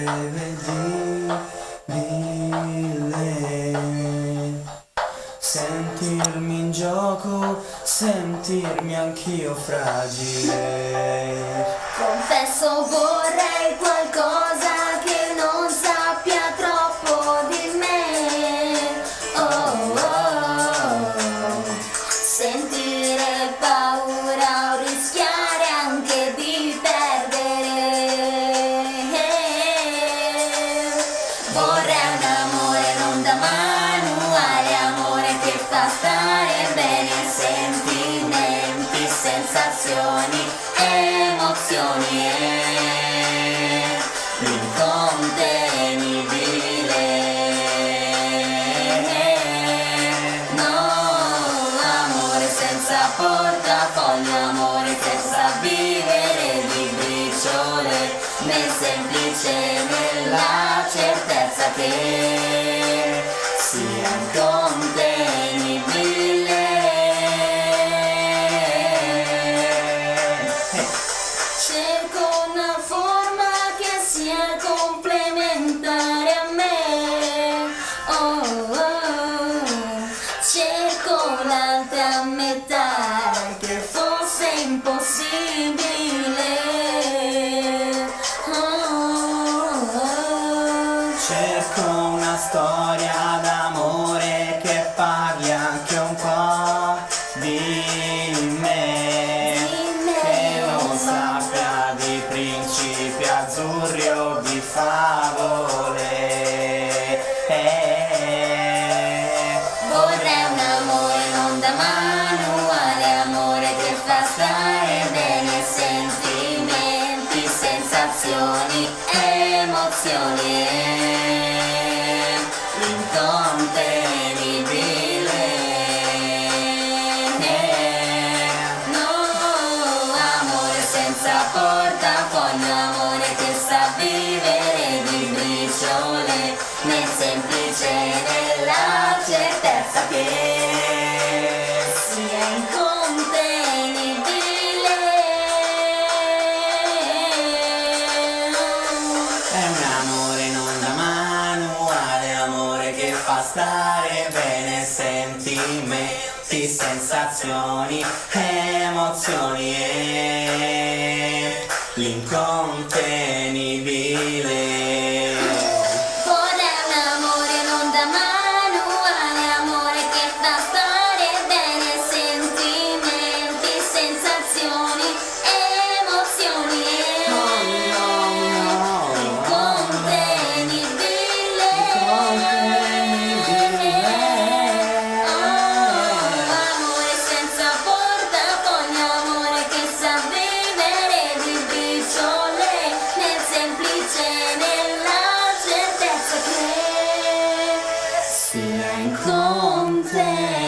imprevedibile. Sentirmi in gioco, sentirmi anch'io fragile. Confesso vorrei qualcosa che non sappia troppo di me. Oh, oh. Sentire paura o rischiare anche di perdere. Vorrei un amore non da manuale, amore che fa stare bene, sentimenti, sensazioni, emozioni e l'incontenibile. No, amore senza portafoglio, amore che sa vivere di briciole, nel semplice, nella certezza che sia incontenibile. Cerco una forma che sia complementare a me. Oh, oh. Cerco l'altra metà che fosse impossibile. Oh, oh. Cerco una storia d'amore che parli anche un po' di me, che non sappia di principi azzurri o di favole. Vorrei un amore non da manuale, amore che fa stare bene, sentimenti, sensazioni, emozioni e incontenibile. No, amore senza portafoglio, amore che sa vivere di briciole, nel semplice, nella certezza che sia incontenibile. È un amore non da manuale, amore che fa stare bene, sentimenti, sensazioni, emozioni e l'incontenibile. Vorrei un amore non da manuale, amore che fa stare bene, sentimenti, sensazioni, emozioni e incontenibile. Amore senza portafoglio, amore che sa vivere di briciole, nel semplice, nella certezza che sia incontenibile.